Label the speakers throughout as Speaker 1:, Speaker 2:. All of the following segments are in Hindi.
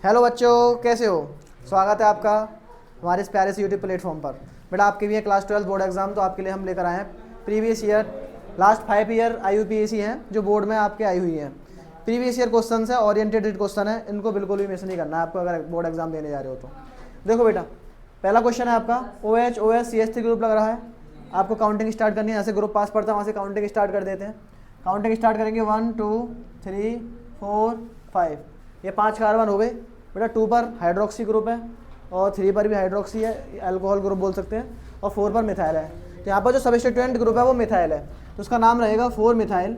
Speaker 1: हेलो बच्चों, कैसे हो? स्वागत है आपका हमारे इस प्यारे से यूट्यूब प्लेटफॉर्म पर। बेटा आपके भी है क्लास 12 बोर्ड एग्जाम, तो आपके लिए हम लेकर आए हैं previous year last 5 year IUPAC हैं जो बोर्ड में आपके आई हुई हैं। प्रीवियस ईयर क्वेश्चन है, ओरिएंटेड क्वेश्चन है, इनको बिल्कुल भी मिस नहीं करना है आपको अगर बोर्ड एग्जाम देने जा रहे हो तो। देखो बेटा, पहला क्वेश्चन है आपका OH OS CS3 ग्रुप लग रहा है। आपको काउंटिंग स्टार्ट करनी है, ऐसे ग्रुप पास पड़ता है वहाँ से काउंटिंग स्टार्ट कर देते हैं। काउंटिंग स्टार्ट करेंगे 1 2 3 4 5, ये 5 कार्बन हो गए। बेटा 2 पर हाइड्रोक्सी ग्रुप है और 3 पर भी हाइड्रोक्सी है, अल्कोहल ग्रुप बोल सकते हैं, और 4 पर मिथाइल है। तो यहाँ पर जो सबस्टिट्यूएंट ग्रुप है वो मिथाइल है, तो उसका नाम रहेगा 4 methyl.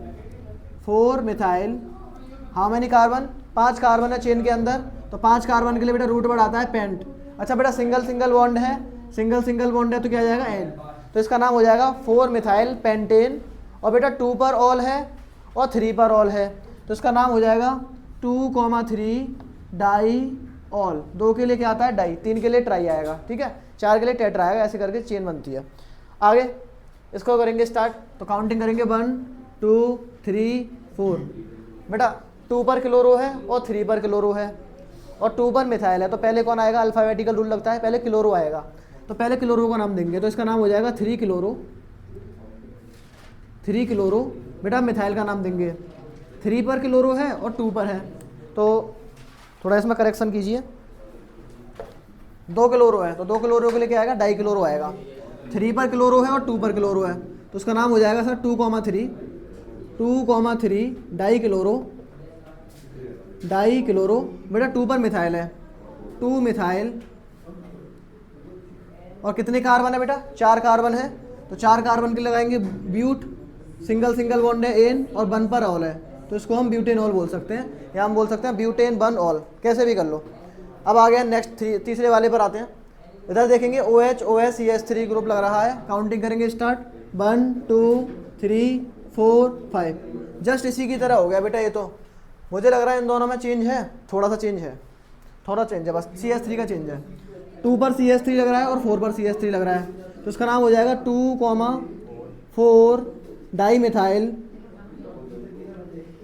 Speaker 1: 4 methyl how many carbon? 5 carbon है चेन के अंदर, तो 5 कार्बन के लिए बेटा रूट वर्ड आता है पेंट। अच्छा बेटा सिंगल सिंगल बॉन्ड है, सिंगल बॉन्ड है तो क्या आ जाएगा एन, तो इसका नाम हो जाएगा 4 मिथाइल पेंटेन। और बेटा 2 पर ऑल है और 3 पर ऑल है, तो इसका नाम हो जाएगा 2,3 डाई ऑल। 2 के लिए क्या आता है डाई, 3 के लिए ट्राई आएगा, ठीक है, 4 के लिए टेट्रा आएगा, ऐसे करके चेन बनती है। आगे इसको करेंगे स्टार्ट, तो काउंटिंग करेंगे 1 2 3 4। बेटा 2 पर क्लोरो है और 3 पर क्लोरो है और 2 पर मिथाइल है, तो पहले कौन आएगा? अल्फाबेटिकल रूल लगता है, पहले क्लोरो आएगा, तो पहले क्लोरो का नाम देंगे, तो इसका नाम हो जाएगा 3 क्लोरो। 3 क्लोरो। बेटा मिथाइल का नाम देंगे, 3 पर क्लोरो है और 2 पर है, तो थोड़ा इसमें करेक्शन कीजिए। 2 क्लोरो है तो 2 क्लोरो के लिए क्या आएगा? डाई क्लोरो आएगा। 3 पर क्लोरो है और 2 पर क्लोरो है, तो उसका नाम हो जाएगा sir 2,3 die chloro. Die chloro. बेटा 2 पर मिथाइल है, 2 मिथाइल, और कितने कार्बन है बेटा? 4 कार्बन है, तो 4 कार्बन के लगाएंगे ब्यूट, सिंगल बॉन्ड है एन, और 1 पर ऑल है, तो इसको हम ब्यूटेनॉल बोल सकते हैं, या हम बोल सकते हैं ब्यूटेन 1 ऑल, कैसे भी कर लो। अब आ गया नेक्स्ट तीसरे वाले पर आते हैं। इधर देखेंगे OH OS CS3 ग्रुप लग रहा है। काउंटिंग करेंगे स्टार्ट 1 2 3 4 5। जस्ट इसी की तरह हो गया बेटा, ये तो मुझे लग रहा है इन दोनों में चेंज है, थोड़ा सा चेंज है, बस CS3 का चेंज है। 2 पर CS3 लग रहा है और 4 पर CS3 लग रहा है, तो इसका नाम हो जाएगा 2,4 डाई मिथाइल।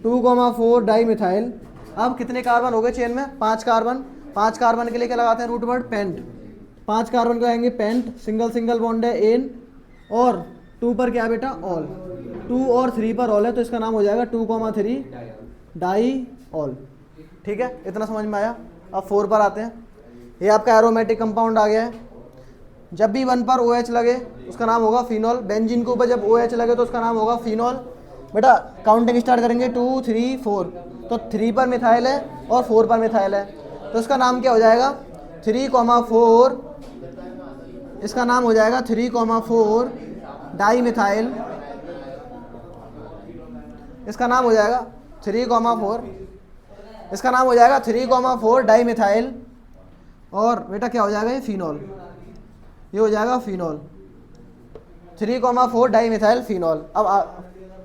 Speaker 1: 2,4 di methyl. अब कितने कार्बन हो गए चेन में? 5 कार्बन। 5 कार्बन के लिए क्या लगाते हैं रूट वर्ड? पेंट। 5 कार्बन को आएंगे पेंट, सिंगल बॉन्ड है एन, और 2 पर क्या बेटा? ऑल। 2 और 3 पर ऑल है, तो इसका नाम हो जाएगा 2,3 डाई ऑल। ठीक है, इतना समझ में आया। अब 4 पर आते हैं। ये आपका एरोमेटिक कंपाउंड आ गया है। जब भी 1 पर OH लगे उसका नाम होगा फिनॉल। बेंजीन के ऊपर जब OH लगे तो उसका नाम होगा फिनॉल। बेटा काउंटिंग स्टार्ट करेंगे 2 3 4, तो 3 पर मिथाइल है और 4 पर मिथाइल है, तो इसका नाम क्या हो जाएगा? 3,4, इसका नाम हो जाएगा 3,4 डाई मिथाइल। इसका नाम हो जाएगा 3,4, इसका नाम हो जाएगा 3,4 डाई मिथाइल। और बेटा क्या हो जाएगा? ये फिनॉल, ये हो जाएगा फिनॉल। 3,4 di methyl phenol. अब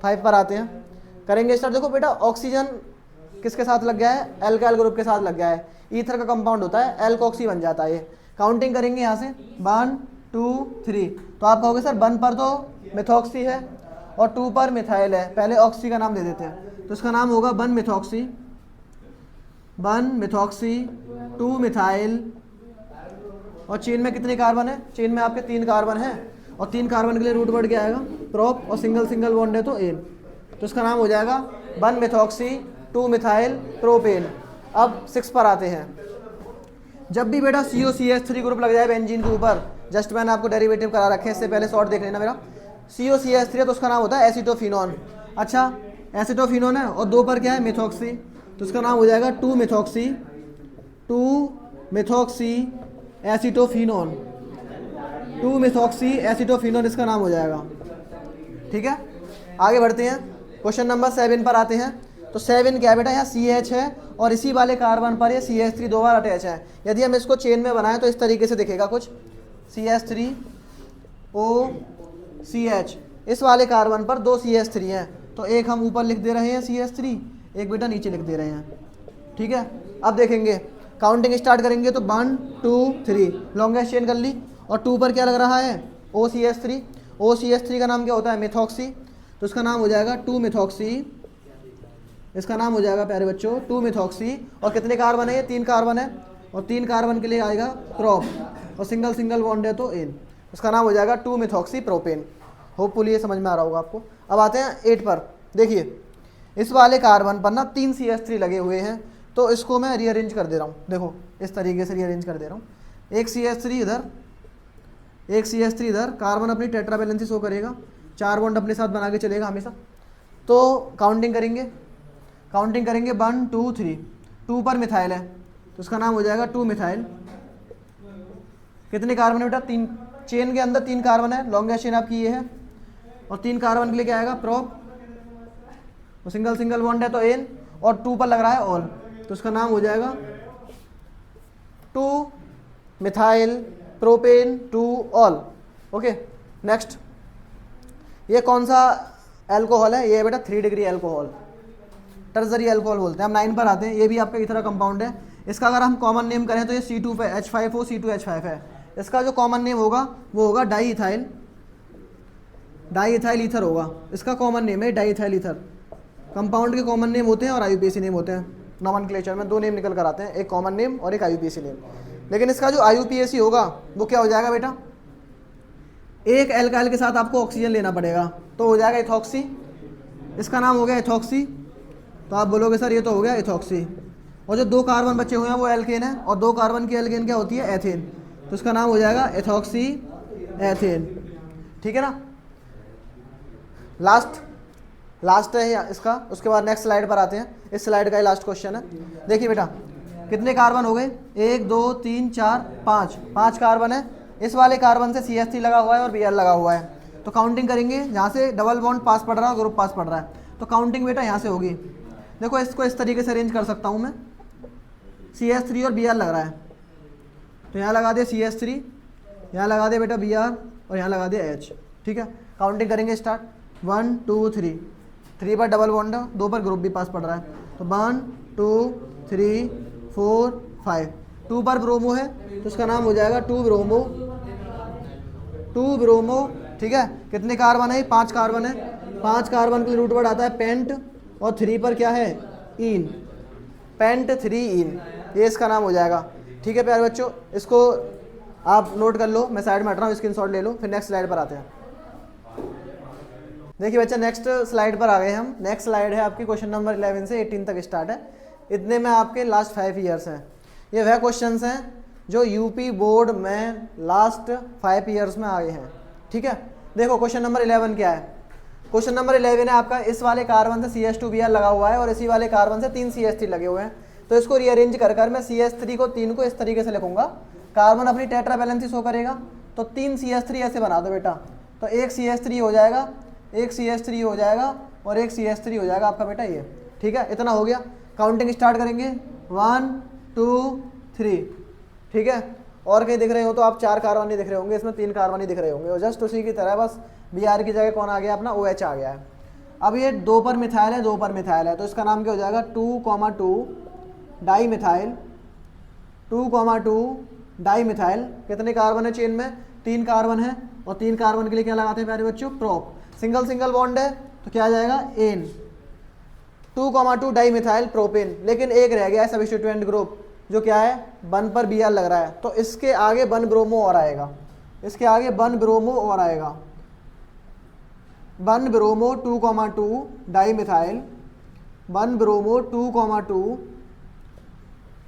Speaker 1: 5 पर आते हैं, करेंगे स्टार्ट। देखो बेटा ऑक्सीजन किसके साथ लग गया है? एल्काइल ग्रुप के साथ लग गया है। ईथर का कंपाउंड होता है, एल्कोक्सी बन जाता है ये। काउंटिंग करेंगे यहाँ से 1 2 3, तो आप कहोगे सर 1 पर तो मिथॉक्सी है और 2 पर मिथाइल है, पहले ऑक्सी का नाम दे देते हैं, तो इसका नाम होगा 1 मिथॉक्सी। 1 methoxy 2 methyl. और चेन में कितने कार्बन है? चेन में आपके 3 कार्बन है, और 3 कार्बन के लिए रूट वर्ड क्या आएगा? प्रोप, और सिंगल बॉन्ड है तो एन, तो इसका नाम हो जाएगा 1 मिथॉक्सी 2 मिथाइल प्रोपेन। अब 6 पर आते हैं। जब भी बेटा COCH3 ग्रुप लग जाए बेंजीन के ऊपर, जस्ट मैंने आपको डेरिवेटिव करा रखे हैं, इससे पहले शॉर्ट देख लेना मेरा। COCH3 है तो उसका नाम होता है एसिटोफिनॉन। अच्छा एसिटोफिनॉन है, और 2 पर क्या है? मिथॉक्सी, तो उसका नाम हो जाएगा 2 मिथॉक्सी एसिटोफिनॉन। 2 मिथॉक्सी एसिटोफिनॉन इसका नाम हो जाएगा। ठीक है, आगे बढ़ते हैं। क्वेश्चन नंबर 7 पर आते हैं। तो 7 क्या है बेटा? यहाँ CH है और इसी वाले कार्बन पर ये CH3 2 बार अटैच है। यदि हम इसको चेन में बनाएं तो इस तरीके से दिखेगा कुछ, CH3OCH। इस वाले कार्बन पर 2 CH3 हैं, तो एक हम ऊपर लिख दे रहे हैं CH3, एक बेटा नीचे लिख दे रहे हैं। ठीक है, अब देखेंगे काउंटिंग स्टार्ट करेंगे तो 1 2 3, लॉन्गेस्ट चेन कर ली, और 2 पर क्या लग रहा है? OCH3। OCH3 का नाम क्या होता है? मिथॉक्सी, तो उसका नाम हो जाएगा 2 मिथॉक्सी इसका नाम हो जाएगा प्यारे बच्चों 2 मिथॉक्सी। और कितने कार्बन है, ये 3 कार्बन है, और 3 कार्बन के लिए आएगा प्रोप, और सिंगल सिंगल बॉन्ड है तो एन, उसका नाम हो जाएगा 2 मिथॉक्सी प्रोपेन। होपफुली ये समझ में आ रहा होगा आपको। अब आते हैं 8 पर। देखिए इस वाले कार्बन पर ना 3 CH3 लगे हुए हैं, तो इसको मैं रीअरेंज कर दे रहा हूँ। देखो इस तरीके से रीअरेंज कर दे रहा हूँ, एक CH3 इधर, एक CH3 इधर, कार्बन अपनी टेट्रा वैलेंसी शो करेगा, 4 बॉन्ड अपने साथ बना के चलेगा हमेशा। तो काउंटिंग करेंगे 1 2 3, 2 पर मिथाइल है तो उसका नाम हो जाएगा 2 मिथाइल। कितने कार्बन है बेटा, 3, चेन के अंदर 3 कार्बन है, लॉन्गेस्ट चेन आपकी ये है, और 3 कार्बन के लिए क्या आएगा प्रोप, तो सिंगल सिंगल बॉन्ड है तो एन, और 2 पर लग रहा है ऑल, तो उसका नाम हो जाएगा 2 methyl propane 2 all. Okay next, ये कौन सा एल्कोहल है, ये है बेटा 3 डिग्री एल्कोहल, टर्जरी एल्कोहल बोलते हैं। हम 9 पर आते हैं, ये भी आपका इथरा कंपाउंड है। इसका अगर हम कॉमन नेम करें तो ये C2H5O C2H5 है। इसका जो कॉमन नेम होगा वो होगा डाई इथाइल ईथर होगा, इसका कॉमन नेम है डाई इथाइल ईथर। कंपाउंड के कॉमन नेम होते हैं और IUPAC नेम होते हैं, नॉमेनक्लेचर में 2 नेम निकल कर आते हैं, एक कॉमन नेम और एक IUPAC नेम। लेकिन इसका जो IUPAC होगा वो क्या हो जाएगा बेटा, एक एल्काइल के साथ आपको ऑक्सीजन लेना पड़ेगा तो हो जाएगा इथॉक्सी, इसका नाम हो गया इथॉक्सी। तो आप बोलोगे सर ये तो हो गया इथॉक्सी, और जो 2 कार्बन बचे हुए हैं वो एल्केन है, और 2 कार्बन की एल्केन क्या होती है एथेन, तो उसका नाम हो जाएगा इथॉक्सी एथेन। ठीक है ना, लास्ट है इसका। उसके बाद नेक्स्ट स्लाइड पर आते हैं, इस स्लाइड का ही लास्ट क्वेश्चन है। देखिए बेटा कितने कार्बन हो गए, 1 2 3 4 5 कार्बन है। इस वाले कार्बन से CH3 लगा हुआ है और Br लगा हुआ है, तो काउंटिंग करेंगे जहाँ से डबल बॉन्ड पास पड़ रहा है, ग्रुप पास पड़ रहा है, तो काउंटिंग बेटा यहाँ से होगी। देखो इसको इस तरीके से अरेंज कर सकता हूँ मैं, CH3 और Br लग रहा है, तो यहाँ लगा दिया CH3, यहाँ लगा दिया बेटा Br, और यहाँ लगा दिया H। ठीक है, काउंटिंग करेंगे स्टार्ट, 1 2 3, 3 पर डबल बॉन्ड है, 2 पर ग्रुप भी पास पड़ रहा है, तो 1 2 3 4 5, 2 पर ब्रोमो है तो उसका नाम हो जाएगा 2 ब्रोमो। ठीक है, कितने कार्बन है, 5 कार्बन है, 5 कार्बन के लिए रूट वर्ड आता है पेंट, और 3 पर क्या है इन, पेंट 3 इन, ये इसका नाम हो जाएगा। ठीक है प्यारे बच्चों, इसको आप नोट कर लो, मैं साइड में हट रहा हूँ, स्क्रीनशॉट ले लो, फिर नेक्स्ट स्लाइड पर आते हैं। देखिए बच्चा नेक्स्ट स्लाइड पर आ गए हम। नेक्स्ट स्लाइड है आपकी क्वेश्चन नंबर 11 से 18 तक स्टार्ट है। इतने में आपके लास्ट 5 ईयर्स हैं। ये वह क्वेश्चंस हैं जो यूपी बोर्ड में लास्ट 5 ईयर्स में आए हैं। ठीक है, देखो क्वेश्चन नंबर 11 क्या है। क्वेश्चन नंबर 11 है आपका, इस वाले कार्बन से CH2Br लगा हुआ है और इसी वाले कार्बन से 3 CH3 लगे हुए हैं, तो इसको रीअरेंज कर कर मैं CH3 को 3 को इस तरीके से लिखूंगा, कार्बन अपनी टेट्रा वैलेंसी शो करेगा, तो 3 CH3 ऐसे बना दो बेटा, तो एक CH3 हो जाएगा, एक CH3 हो जाएगा और एक CH3 हो जाएगा आपका बेटा ये। ठीक है, इतना हो गया। काउंटिंग स्टार्ट करेंगे 1 2 3। ठीक है, और कहीं दिख रहे हो तो आप 4 कार्बन नहीं दिख रहे होंगे, इसमें 3 कार्बन ही दिख रहे होंगे, और जस्ट उसी की तरह बस Br की जगह कौन आ गया अपना OH आ गया है। अब ये 2 पर मिथाइल है, 2 पर मिथाइल है, तो इसका नाम क्या हो जाएगा 2,2 डाई मिथाइल, 2,2 डाई मिथाइल। कितने कार्बन है चेन में, 3 कार्बन है, और 3 कार्बन के लिए क्या लगाते हैं प्यारे बच्चों प्रोप, सिंगल सिंगल बॉन्ड है तो क्या आ जाएगा एन, 2,2 डाई मिथाइल प्रोपेन। लेकिन एक रह गया है सब्स्टिट्यूएंट ग्रुप, जो क्या है 1 पर Br लग रहा है, तो इसके आगे 1 ब्रोमो और आएगा, इसके आगे 1 ब्रोमो और आएगा, 1 bromo 2,2 di methyl, 1 bromo 2,2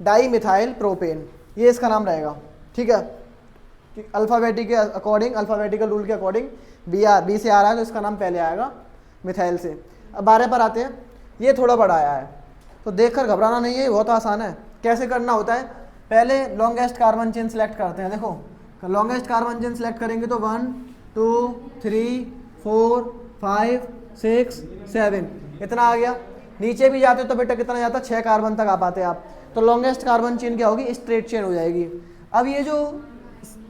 Speaker 1: di methyl propane, ये इसका नाम रहेगा। ठीक है, अल्फ़ाबेटिक के अकॉर्डिंग, अल्फ़ाबेटिकल रूल के अकॉर्डिंग बी से आ रहा है तो इसका नाम पहले आएगा मिथाइल से। अब 12 पर आते हैं, ये थोड़ा बड़ा आया है तो देखकर घबराना नहीं है, बहुत आसान है। कैसे करना होता है, पहले लॉन्गेस्ट कार्बन चेन सेलेक्ट करते हैं। देखो लॉन्गेस्ट कार्बन चेन सेलेक्ट करेंगे तो 1 2 3 4 5 6 7 इतना आ गया। नीचे भी जाते तो बेटा कितना जाता, 6 कार्बन तक आ पाते आप, तो लॉन्गेस्ट कार्बन चेन क्या होगी, स्ट्रेट चेन हो जाएगी। अब ये जो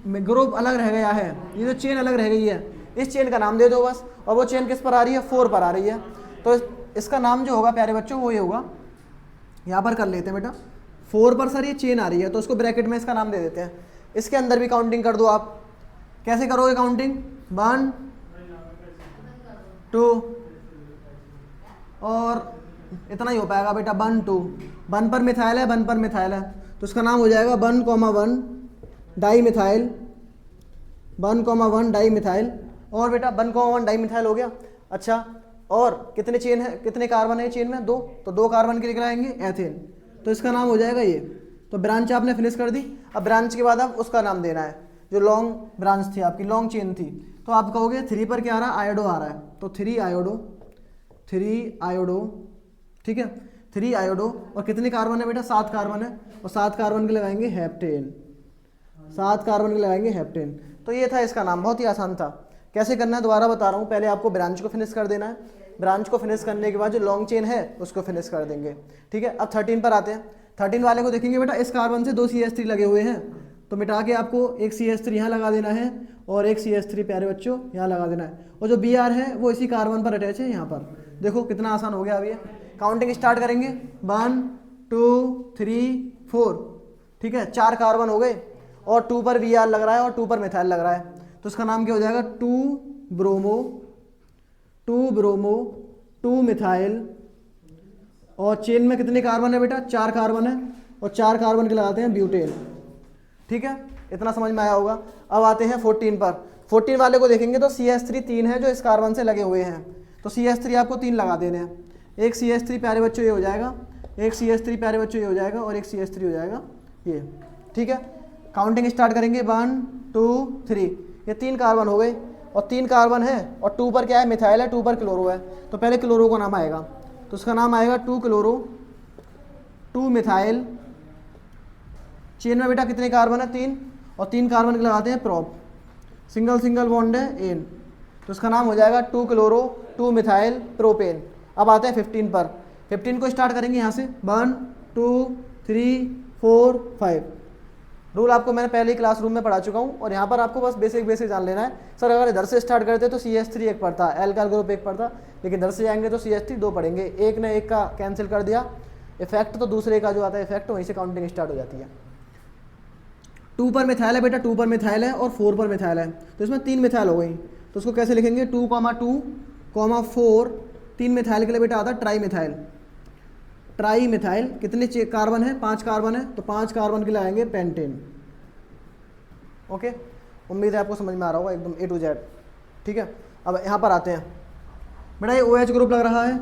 Speaker 1: ग्रुप अलग रह गया है, ये जो चेन अलग रह गई है, इस चेन का नाम दे दो बस, और वो चेन किस पर आ रही है 4 पर आ रही है, तो इसका नाम जो होगा प्यारे बच्चों वो ये होगा, यहाँ पर कर लेते हैं बेटा 4 पर सर ये चेन आ रही है तो उसको ब्रैकेट में इसका नाम दे देते हैं। इसके अंदर भी काउंटिंग कर दो आप, कैसे करोगे काउंटिंग, 1 2 और इतना ही हो पाएगा बेटा, 1 2, 1 पर मिथाइल है, 1 पर मिथाइल है, तो उसका नाम हो जाएगा 1,1 डाई मिथाइल, 1,1 डाई मिथाइल। और बेटा 1,1 डाई मिथाइल हो गया। अच्छा, और कितने चेन है, कितने कार्बन है चेन में? 2, तो 2 कार्बन के लिए लगाएंगे एथेन, तो इसका नाम हो जाएगा ये। तो ब्रांच आपने फिनिश कर दी। अब ब्रांच के बाद आप उसका नाम देना है, जो लॉन्ग ब्रांच थी आपकी, लॉन्ग चेन थी, तो आप कहोगे 3 पर क्या आ रहा है? आयोडो आ रहा है, तो 3 आयोडो, ठीक है, 3 आयोडो। और कितने कार्बन है बेटा? 7 कार्बन है, और 7 कार्बन के लगाएंगे हेप्टेन, 7 कार्बन के लगाएंगे हेप्टेन। तो ये था इसका नाम, बहुत ही आसान था। कैसे करना है दोबारा बता रहा हूँ, पहले आपको ब्रांच को फिनिश कर देना है, ब्रांच को फिनिश करने के बाद जो लॉन्ग चेन है उसको फिनिश कर देंगे, ठीक है। अब 13 पर आते हैं। 13 वाले को देखेंगे बेटा, इस कार्बन से 2 CH3 लगे हुए हैं, तो मिटा के आपको एक CH3 यहाँ लगा देना है और एक CH3 प्यारे बच्चों यहाँ लगा देना है, और जो Br है वो इसी कार्बन पर अटैच है यहाँ पर। देखो कितना आसान हो गया। अभी काउंटिंग स्टार्ट करेंगे, 1 2 3 4, ठीक है, 4 कार्बन हो गए, और 2 पर Br लग रहा है और 2 पर मिथाइल लग रहा है, तो उसका नाम क्या हो जाएगा? 2 ब्रोमो 2 मिथाइल। और चेन में कितने कार्बन है बेटा? 4 कार्बन है, और 4 कार्बन के लगाते हैं ब्यूटेन, ठीक है। इतना समझ में आया होगा। अब आते हैं 14 पर। 14 वाले को देखेंगे तो CH3 3 है जो इस कार्बन से लगे हुए हैं, तो CH3 आपको 3 लगा देने हैं। एक CH3 प्यारे बच्चों ये हो जाएगा, एक CH3 प्यारे बच्चों ये हो जाएगा, और एक CH3 हो जाएगा ये, ठीक है। काउंटिंग स्टार्ट करेंगे, 1 2 3, ये 3 कार्बन हो गए, और 3 कार्बन है, और 2 पर क्या है? मिथाइल है, 2 पर क्लोरो है, तो पहले क्लोरो का नाम आएगा, तो उसका नाम आएगा 2 क्लोरो 2 मिथाइल। चेन में बेटा कितने कार्बन है? 3, और 3 कार्बन के लगाते हैं प्रोप, सिंगल सिंगल बॉन्ड है एन, तो उसका नाम हो जाएगा 2 क्लोरो 2 मिथाइल प्रोपेन। अब आते हैं 15 पर। 15 को स्टार्ट करेंगे यहाँ से, 1 2 3 4 5। रूल आपको मैंने पहले ही क्लासरूम में पढ़ा चुका हूँ, और यहाँ पर आपको बस बेसिक जान लेना है। सर अगर इधर से स्टार्ट करते तो CH3 एक पढ़ता, एल्काइल ग्रुप एक पढ़ता, लेकिन इधर से जाएंगे तो CH3 2 पढ़ेंगे, एक ने एक का कैंसिल कर दिया इफेक्ट, तो दूसरे का जो आता है इफेक्ट, वहीं से काउंटिंग स्टार्ट हो जाती है। 2 पर मिथाइल है बेटा, 2 पर मिथाइल है, और 4 पर मिथाइल है, तो इसमें 3 मिथाइल हो गई, तो उसको कैसे लिखेंगे? 2, 2, 4, 3 मिथाइल के लिए बेटा आता है ट्राई मिथाइल। कितने कार्बन है? 5 कार्बन है, तो 5 कार्बन के लिए आएंगे पेंटेन। ओके, उम्मीद है आपको समझ में आ रहा होगा एकदम A to Z, ठीक है। अब यहाँ पर आते हैं बेटा, ये OH ग्रुप लग रहा है।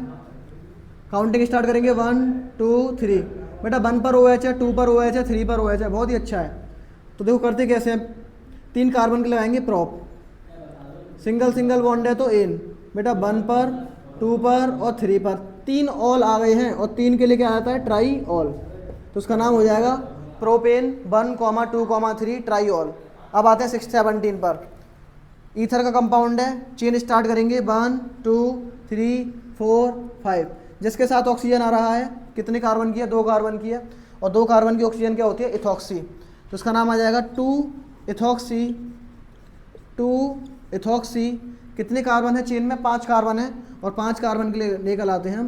Speaker 1: काउंटिंग स्टार्ट करेंगे, 1 2 3। बेटा 1 पर OH है, 2 पर OH है, 3 पर OH है, बहुत ही अच्छा है। तो देखो करते कैसे हैं, 3 कार्बन के लगाएंगे प्रोप, सिंगल सिंगल बॉन्ड है तो एन, बेटा 1 पर 2 पर और 3 पर 3 ऑल आ गए हैं, और 3 के लिए क्या आता है? ट्राई ऑल, तो उसका नाम हो जाएगा प्रोपेन 1, 2, 3 ट्राई ऑल। अब आते हैं 17 पर। ईथर का कंपाउंड है, चेन स्टार्ट करेंगे, 1 2 3 4 5। जिसके साथ ऑक्सीजन आ रहा है, कितने कार्बन की है? 2 कार्बन की है, और 2 कार्बन की ऑक्सीजन क्या होती है? इथॉक्सी, तो उसका नाम आ जाएगा 2 इथॉक्सी। कितने कार्बन है चेन में? 5 कार्बन है, और 5 कार्बन के लिए लेकर आते हैं हम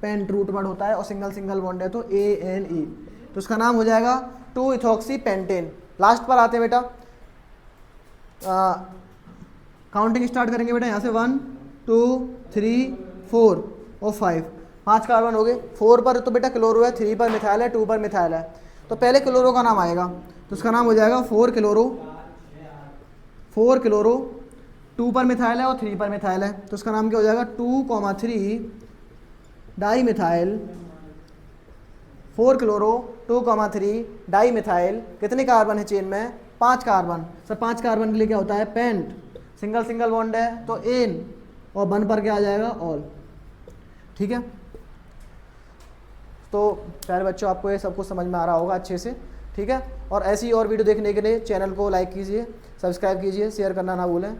Speaker 1: पेंट, रूट वर्ड होता है, और सिंगल सिंगल बॉन्ड है तो ANE, तो उसका नाम हो जाएगा 2 इथॉक्सी पेंटेन। लास्ट पर आते हैं बेटा, काउंटिंग स्टार्ट करेंगे बेटा यहाँ से, 1 2 3 4 और 5, 5 कार्बन हो गए। 4 पर तो बेटा क्लोरो है, 3 पर मिथाइल है, 2 पर मिथाइल है, तो पहले क्लोरो का नाम आएगा, तो उसका नाम हो जाएगा 4 क्लोरो 2 पर मिथाइल है और 3 पर मिथाइल है, तो उसका नाम क्या हो जाएगा? 2, 3 di methyl 4 chloro 2, 3 di methyl. कितने कार्बन है चेन में? 5 कार्बन। सर 5 कार्बन के लिए क्या होता है? पेंट, सिंगल सिंगल बॉन्ड है तो एन, और 1 पर क्या आ जाएगा? ऑल, ठीक है। तो प्यारे बच्चों आपको ये सब कुछ समझ में आ रहा होगा अच्छे से, ठीक है। और ऐसी और वीडियो देखने के लिए चैनल को लाइक कीजिए, सब्सक्राइब कीजिए, शेयर करना ना भूलें।